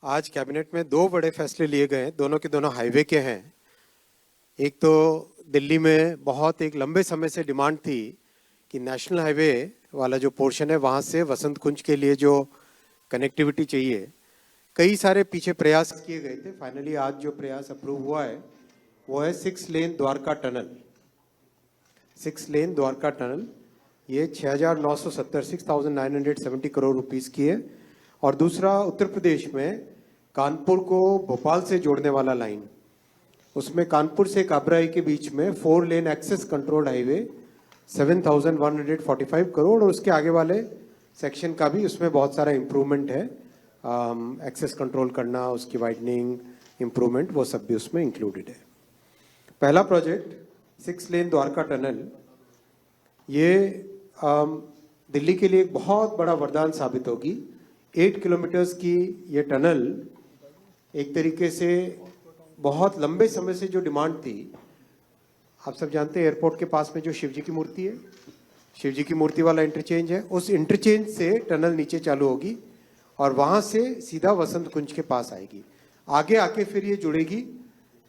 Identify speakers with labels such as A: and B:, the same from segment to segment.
A: आज कैबिनेट में दो बड़े फैसले लिए गए, दोनों के दोनों हाईवे के हैं। एक तो दिल्ली में बहुत एक लंबे समय से डिमांड थी कि नेशनल हाईवे वाला जो पोर्शन है वहाँ से वसंत कुंज के लिए जो कनेक्टिविटी चाहिए, कई सारे पीछे प्रयास किए गए थे। फाइनली आज जो प्रयास अप्रूव हुआ है वो है 6 लेन द्वारका टनल। 6 लेन द्वारका टनल ये 6,970 करोड़ रुपीस की है। और दूसरा उत्तर प्रदेश में कानपुर को भोपाल से जोड़ने वाला लाइन, उसमें कानपुर से काबराई के बीच में 4 lane access controlled highway 7,145 crore, और उसके आगे वाले सेक्शन का भी उसमें बहुत सारा इम्प्रूवमेंट है। एक्सेस कंट्रोल करना, उसकी वाइडनिंग, इम्प्रूवमेंट, वो सब भी उसमें इंक्लूडेड है। पहला प्रोजेक्ट 6 लेन द्वारका टनल, ये दिल्ली के लिए एक बहुत बड़ा वरदान साबित होगी। 8 किलोमीटर्स की ये टनल एक तरीके से बहुत लंबे समय से जो डिमांड थी, आप सब जानते हैं एयरपोर्ट के पास में जो शिवजी की मूर्ति है, शिवजी की मूर्ति वाला इंटरचेंज है, उस इंटरचेंज से टनल नीचे चालू होगी और वहां से सीधा वसंत कुंज के पास आएगी। आगे आके फिर ये जुड़ेगी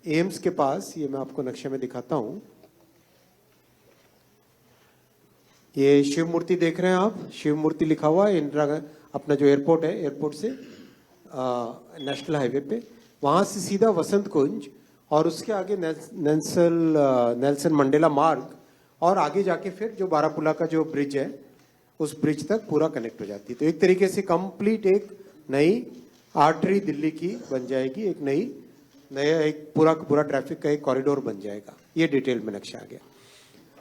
A: एम्स के पास। ये मैं आपको नक्शे में दिखाता हूं। ये शिव मूर्ति देख रहे हैं आप, शिव मूर्ति लिखा हुआ है इंदिरा, अपना जो एयरपोर्ट है, एयरपोर्ट से नेशनल हाईवे पे, वहां से सीधा वसंत कुंज और उसके आगे नेल्सन मंडेला मार्ग, और आगे जाके फिर जो बारापुला का जो ब्रिज है उस ब्रिज तक पूरा कनेक्ट हो जाती है। तो एक तरीके से कंप्लीट एक नई आर्टरी दिल्ली की बन जाएगी, एक नया एक पूरा ट्रैफिक का एक कॉरिडोर बन जाएगा। ये डिटेल में नक्शा आ गया।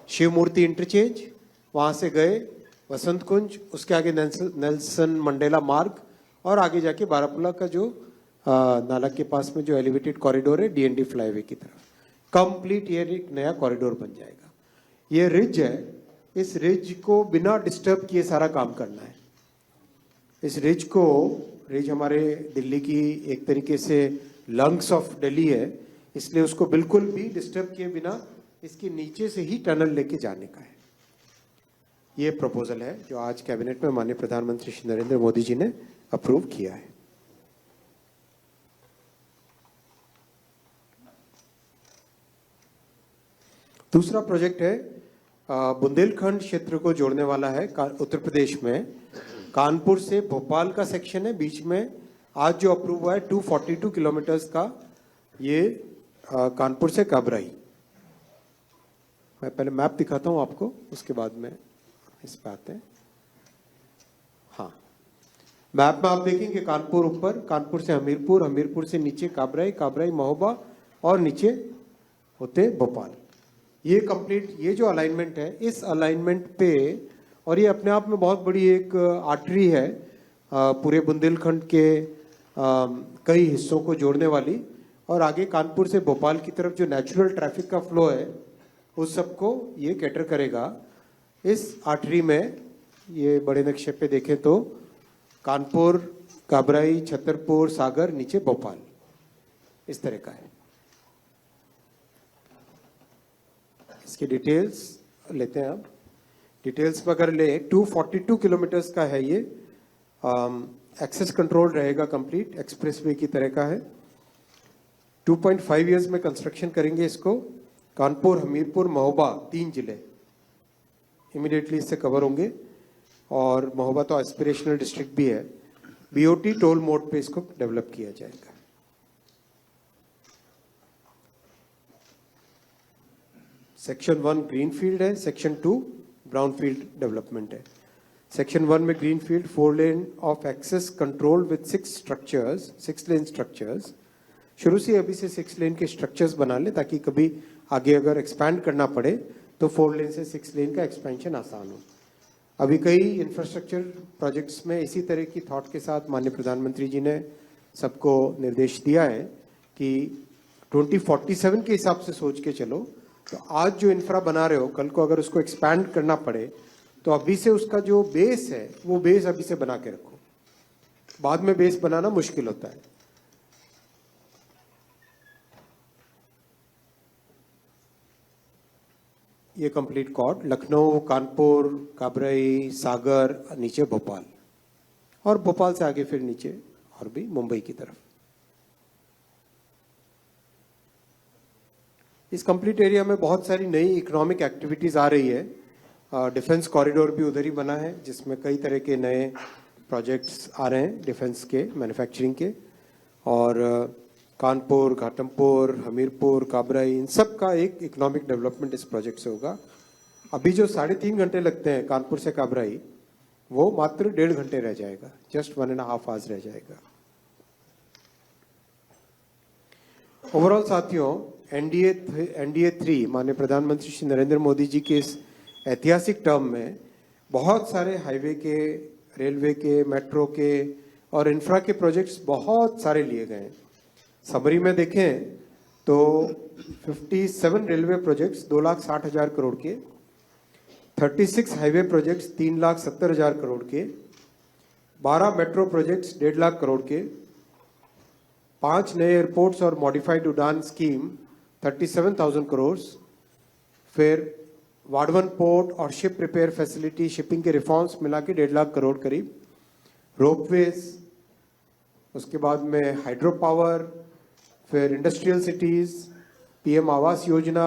A: शिव मूर्ति इंटरचेंज, वहां से गए वसंत कुंज, उसके आगे नेल्सन मंडेला मार्ग, और आगे जाके बारापुला का जो नाला के पास में जो एलिवेटेड कॉरिडोर है डीएनडी फ्लाईवे की तरफ, कंप्लीट ये एक नया कॉरिडोर बन जाएगा। ये रिज है, इस रिज को बिना डिस्टर्ब किए सारा काम करना है। इस रिज हमारे दिल्ली की एक तरीके से लंग्स ऑफ दिल्ली है, इसलिए उसको बिल्कुल भी डिस्टर्ब किए बिना इसके नीचे से ही टनल लेके जाने का है। ये प्रपोजल है जो आज कैबिनेट में माननीय प्रधानमंत्री श्री नरेंद्र मोदी जी ने अप्रूव किया है। दूसरा प्रोजेक्ट है बुंदेलखंड क्षेत्र को जोड़ने वाला है उत्तर प्रदेश में। कानपुर से भोपाल का सेक्शन है, बीच में आज जो अप्रूव हुआ है 242 किलोमीटर्स का, ये कानपुर से काबराई। मैं पहले मैप दिखाता हूं आपको, उसके बाद में इस पे आते हैं। हाँ, मैप में आप देखेंगे कानपुर ऊपर, कानपुर से हमीरपुर, हमीरपुर से नीचे काबराई, काबराई महोबा, और नीचे होते भोपाल। ये कंप्लीट, ये जो अलाइनमेंट है, इस अलाइनमेंट पे, और ये अपने आप में बहुत बड़ी एक आर्टरी है पूरे बुंदेलखंड के कई हिस्सों को जोड़ने वाली, और आगे कानपुर से भोपाल की तरफ जो नेचुरल ट्रैफिक का फ्लो है उस सबको ये कैटर करेगा। इस आर्टरी में ये बड़े नक्शे पे देखें तो कानपुर, काबराई, छतरपुर, सागर, नीचे भोपाल, इस तरह का है। इसकी डिटेल्स लेते हैं अब। डिटेल्स में अगर ले 242 किलोमीटर्स का है ये, एक्सेस कंट्रोल रहेगा, कंप्लीट एक्सप्रेसवे की तरह का है। 2.5 इयर्स में कंस्ट्रक्शन करेंगे इसको। कानपुर, हमीरपुर, महोबा, 3 जिले इमीडिएटली इससे कवर होंगे, और महोबा तो एस्पिरेशनल डिस्ट्रिक्ट भी है। बीओटी टोल मोड पे इसको डेवलप किया जाएगा। सेक्शन 1 ग्रीनफील्ड है, सेक्शन 2 ब्राउनफील्ड डेवलपमेंट है। सेक्शन 1 में greenfield 4 lane of access control with 6 lane structures. शुरू से अभी से 6 लेन के स्ट्रक्चर्स बना ले, ताकि कभी आगे अगर एक्सपैंड करना पड़े तो 4 लेन से 6 लेन का एक्सपेंशन आसान हो। अभी कई इंफ्रास्ट्रक्चर प्रोजेक्ट्स में इसी तरह की थॉट के साथ माननीय प्रधानमंत्री जी ने सबको निर्देश दिया है कि 2047 के हिसाब से सोच के चलो। तो आज जो इंफ्रा बना रहे हो, कल को अगर उसको एक्सपैंड करना पड़े तो अभी से उसका जो बेस है वो बेस अभी से बना के रखो, बाद में बेस बनाना मुश्किल होता है। ये कंप्लीट कॉर्ड लखनऊ, कानपुर, काबराई, सागर, नीचे भोपाल, और भोपाल से आगे फिर नीचे और भी मुंबई की तरफ। इस कंप्लीट एरिया में बहुत सारी नई इकोनॉमिक एक्टिविटीज आ रही है। डिफेंस कॉरिडोर भी उधर ही बना है, जिसमें कई तरह के नए प्रोजेक्ट्स आ रहे हैं डिफेंस के, मैन्युफैक्चरिंग के। और कानपुर, घाटमपुर, हमीरपुर, काबराई, इन सब का एक इकोनॉमिक डेवलपमेंट इस प्रोजेक्ट से होगा। अभी जो 3.5 घंटे लगते हैं कानपुर से काबराई, वो मात्र 1.5 घंटे रह जाएगा, जस्ट 1.5 आवर्स रह जाएगा। ओवरऑल साथियों, एनडीए 3 माननीय प्रधानमंत्री श्री नरेंद्र मोदी जी के इस ऐतिहासिक टर्म में बहुत सारे हाईवे के, रेलवे के, मेट्रो के और इंफ्रा के प्रोजेक्ट्स बहुत सारे लिए गए हैं। समरी में देखें तो 57 रेलवे प्रोजेक्ट्स 2,60,000 करोड़ के, 36 हाईवे प्रोजेक्ट्स 3,70,000 करोड़ के, 12 मेट्रो प्रोजेक्ट्स 1.5 लाख करोड़ के, 5 नए एयरपोर्ट्स और मॉडिफाइड उड़ान स्कीम 37,000 करोड़, फिर वाडवन पोर्ट और शिप रिपेयर फैसिलिटी, शिपिंग के रिफॉर्म्स मिला के 1.5 लाख करोड़ करीब, रोपवेज, उसके बाद में हाइड्रो पावर, फिर industrial cities, PM Awas Yojana,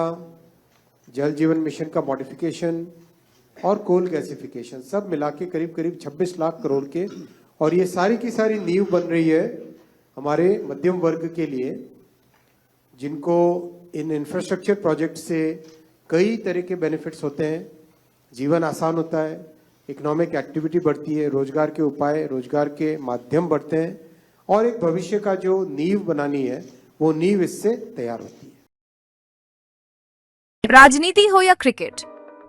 A: जल जीवन मिशन का मॉडिफिकेशन और कोल गैसिफिकेशन, सब मिला के करीब करीब 26 लाख करोड़ के। और ये सारी की सारी नींव बन रही है हमारे मध्यम वर्ग के लिए, जिनको इन इंफ्रास्ट्रक्चर प्रोजेक्ट से कई तरह के बेनिफिट्स होते हैं। जीवन आसान होता है, इकोनॉमिक एक्टिविटी बढ़ती है, रोजगार के उपाय, रोजगार के माध्यम बढ़ते हैं और एक भविष्य का जो नींव बनानी है वो नींव इससे तैयार होती है।
B: राजनीति हो या क्रिकेट,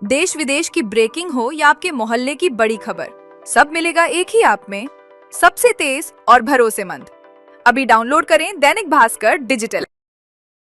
B: देश विदेश की ब्रेकिंग हो या आपके मोहल्ले की बड़ी खबर, सब मिलेगा एक ही ऐप में, सबसे तेज और भरोसेमंद। अभी डाउनलोड करें दैनिक भास्कर डिजिटल।